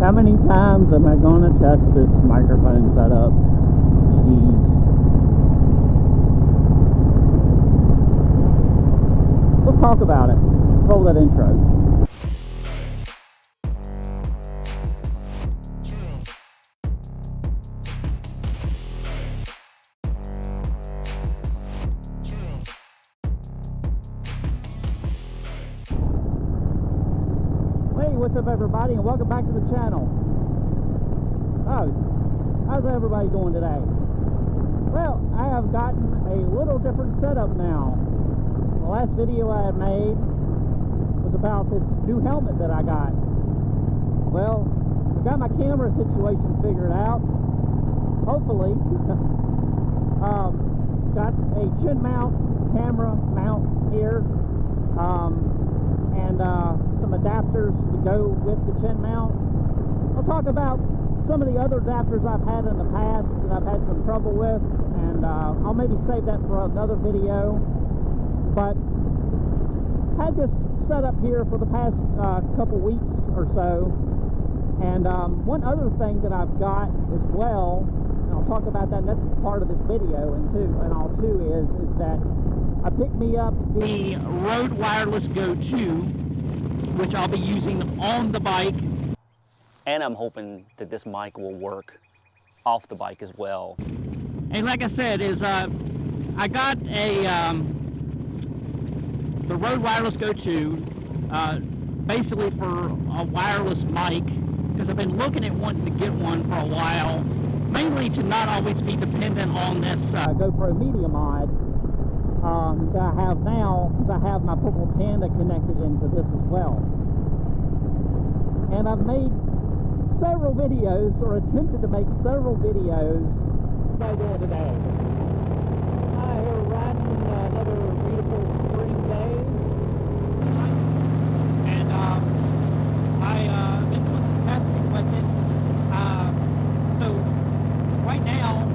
How many times am I going to test this microphone setup? Jeez. Let's talk about it. Roll that intro. What's up, everybody, and welcome back to the channel. Oh, how's everybody doing today? Well, I have gotten a little different setup now. The last video I had made was about this new helmet that I got. Well, I've got my camera situation figured out, hopefully. Got a chin mount, camera mount here, and some adapters to go with the chin mount. I'll talk about some of the other adapters I've had in the past that I've had some trouble with, and I'll maybe save that for another video. But had this set up here for the past couple weeks or so, and one other thing that I've got as well, and I'll talk about that, and that's part of this video, and all too is that I picked me up the Rode Wireless Go 2, which I'll be using on the bike. And I'm hoping that this mic will work off the bike as well. And like I said, I got the Rode Wireless Go 2 basically for a wireless mic, because I've been looking at wanting to get one for a while, mainly to not always be dependent on this GoPro Media Mod that I have now, because I have my Purple Panda connected into this as well. And I've made several videos, or attempted to make several videos today. We're riding another beautiful spring day, and I've been doing some testing with it. So right now,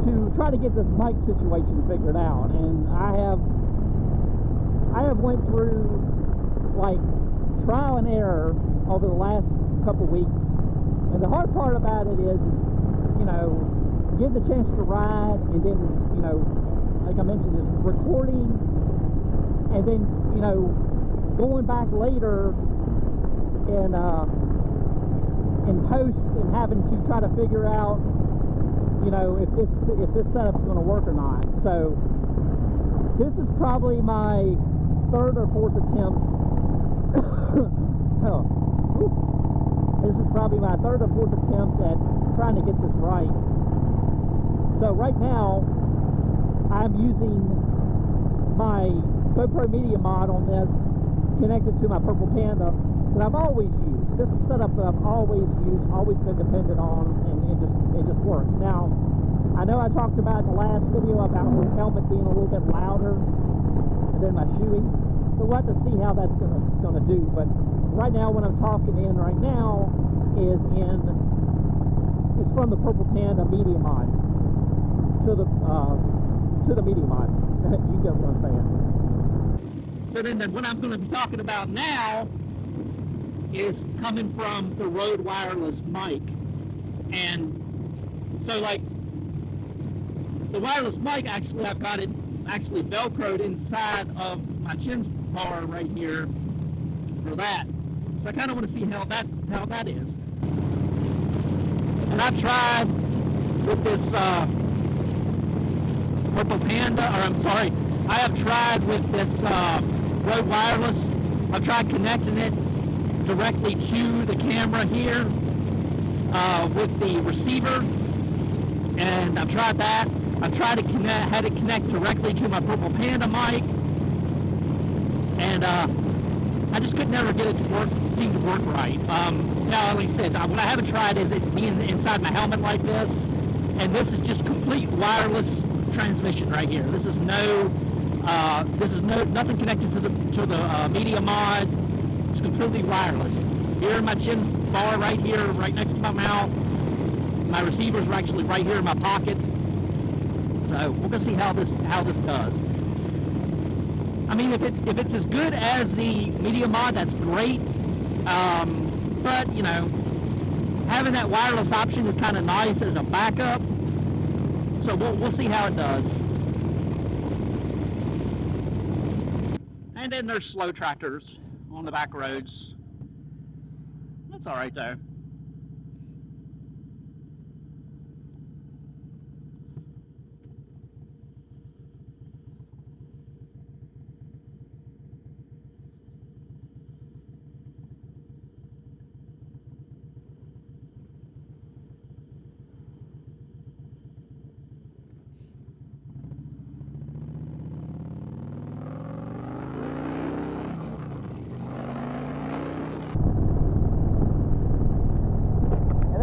to try to get this mic situation figured out, and I have went through like trial and error over the last couple weeks, and the hard part about it is you know, getting the chance to ride, and then, you know, like I mentioned, is recording, and then, you know, going back later in post and having to try to figure out, you know, if this setup's going to work or not. So this is probably my third or fourth attempt. This is probably my third or fourth attempt at trying to get this right. So right now, I'm using my GoPro Media Mod on this, connected to my Purple Panda, that I've always used. This is a setup that I've always used, always been dependent on, and it just works. Now, I know I talked about in the last video about this helmet being a little bit louder than my shoeing, so we'll have to see how that's gonna do. But right now, when I'm talking in right now, is from the Purple Panda Media Mod to the Media Mod. You get what I'm saying. So then, what I'm going to be talking about now is coming from the Rode Wireless mic, and so like the wireless mic, actually, I've got it actually velcroed inside of my chin bar right here for that. So I kind of want to see how that is. And I've tried with this Purple Panda, or I'm sorry, I have tried with this Rode Wireless. I've tried connecting it directly to the camera here with the receiver, and I've tried that. I've tried to had it connect directly to my Purple Panda mic, and I just could never get it to work, seem to work right. Now, like I said, what I haven't tried is it being inside my helmet like this, and this is just complete wireless transmission right here. This is nothing connected to the Media Mod. It's completely wireless. Here in my chin bar right here, right next to my mouth. My receivers are actually right here in my pocket. So we're gonna see how this does. I mean, if it's as good as the Media Mod, that's great. But you know, having that wireless option is kind of nice as a backup. So we'll see how it does. And then there's slow tractors on the back roads. That's all right though.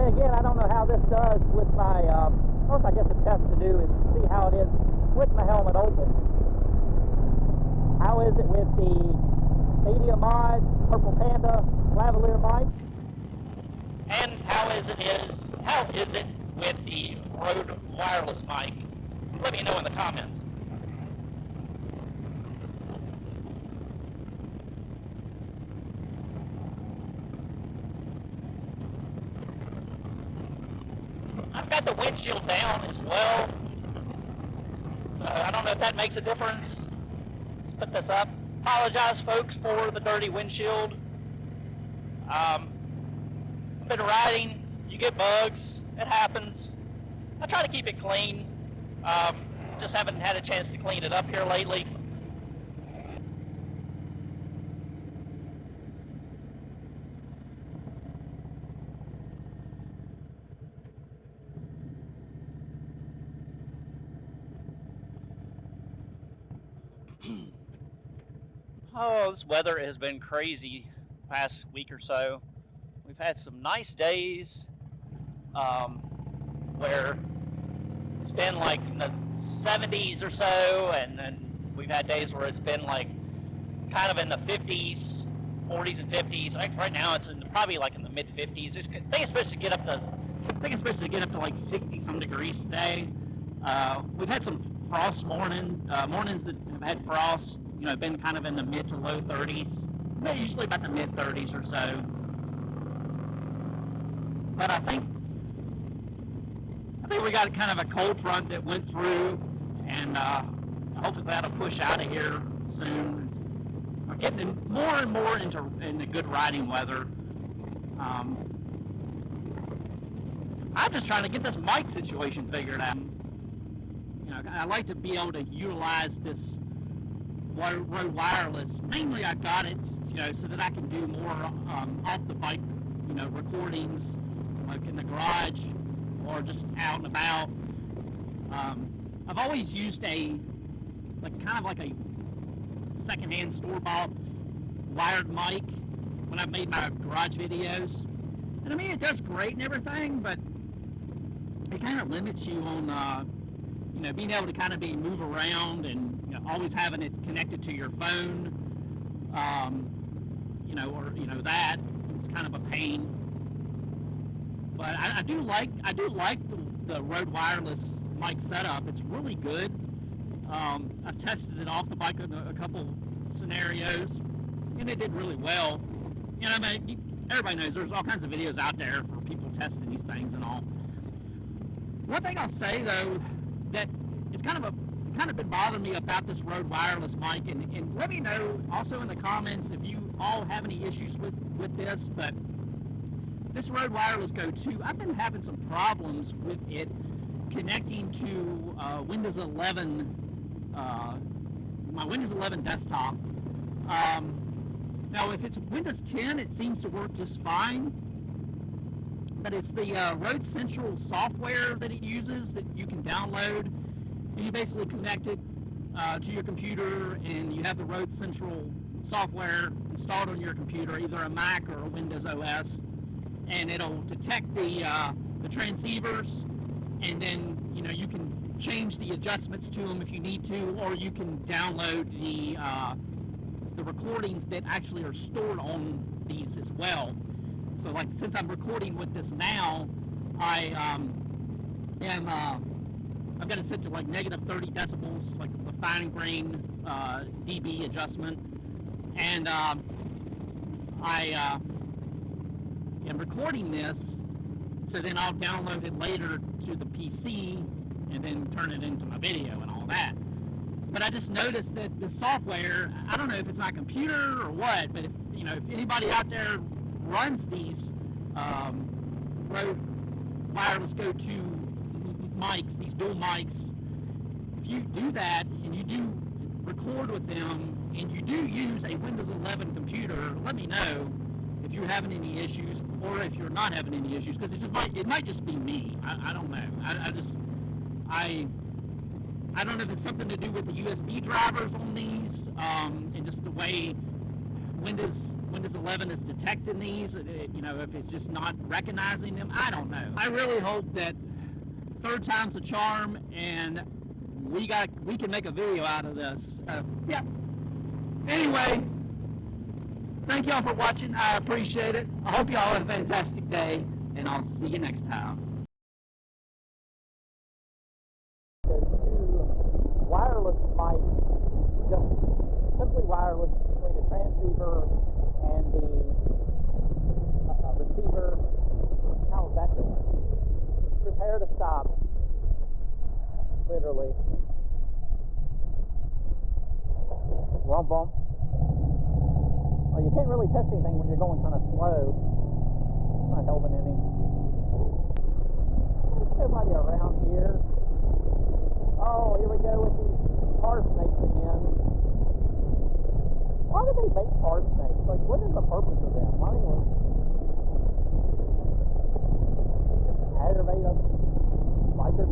Again, I don't know how this does with my, most I guess a test to do is to see how it is with my helmet open. How is it with the Media Mod, Purple Panda, lavalier mic? And how is it with the Rode wireless mic? Let me know in the comments. I've got the windshield down as well, so I don't know if that makes a difference. Let's put this up. Apologize, folks, for the dirty windshield. I've been riding, you get bugs, it happens. I try to keep it clean, just haven't had a chance to clean it up here lately. Oh, this weather has been crazy the past week or so. We've had some nice days where it's been like in the 70s or so, and then we've had days where it's been like kind of in the 50s, 40s and 50s. Like right now it's probably like in the mid 50s. I think it's supposed to get up to like 60 some degrees today. We've had some frost mornings that have had frost, you know, been kind of in the mid to low 30s, usually about the mid 30s or so. But I think we got kind of a cold front that went through, and hopefully that'll push out of here soon. We're getting more and more into good riding weather. I'm just trying to get this mic situation figured out. You know, I like to be able to utilize this Rode wireless. Mainly, I got it, you know, so that I can do more off the bike, you know, recordings, like in the garage or just out and about. I've always used kind of like a secondhand store-bought wired mic when I've made my garage videos. And I mean, it does great and everything, but it kind of limits you on, you know, being able to kind of move around and, you know, always having it connected to your phone, you know, or, you know, that it's kind of a pain. But I do like the Rode wireless mic setup. It's really good. I've tested it off the bike in a couple scenarios, and it did really well. You know, I mean, everybody knows there's all kinds of videos out there for people testing these things and all. One thing I'll say though, that it's kind of been bothering me about this Rode wireless mic, and let me know also in the comments if you all have any issues with this. But this Rode Wireless Go 2, I've been having some problems with it connecting to Windows 11, my Windows 11 desktop. Now, if it's Windows 10, it seems to work just fine. But it's the Rode Central software that it uses that you can download, and you basically connect it to your computer, and you have the Rode Central software installed on your computer, either a Mac or a Windows OS, and it'll detect the transceivers, and then, you know, you can change the adjustments to them if you need to, or you can download the recordings that actually are stored on these as well. So, like, since I'm recording with this now, I am I've got it set to like negative 30 decibels, like the fine grain dB adjustment. And I am recording this, so then I'll download it later to the PC and then turn it into my video and all that. But I just noticed that the software, I don't know if it's my computer or what, but if anybody out there runs these Rode wireless go-to mics, these dual mics, if you do that and you do record with them and you do use a Windows 11 computer, let me know if you're having any issues or if you're not having any issues, because it might just be me. I don't know. I don't know if it's something to do with the USB drivers on these, and just the way Windows 11 is detecting these, if it's just not recognizing them. I don't know. I really hope that third time's a charm and we can make a video out of this. Yeah. Anyway, thank y'all for watching. I appreciate it. I hope y'all have a fantastic day, and I'll see you next time. Wireless mic, just simply wireless between the transceiver and the receiver. How is that doing? Prepare to stop. Literally. Bump, bump. Well, you can't really test anything when you're going kind of slow. It's not helping any. There's nobody around here. Oh, here we go with these tar snakes again. Why do they make tar snakes? Like, what is the purpose of them? Why do they just aggravate us bikers?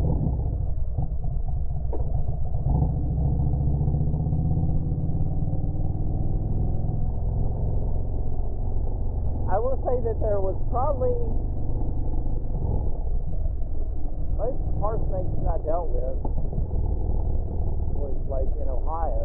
I will say that there was probably most tar snakes that I dealt with was like in Ohio.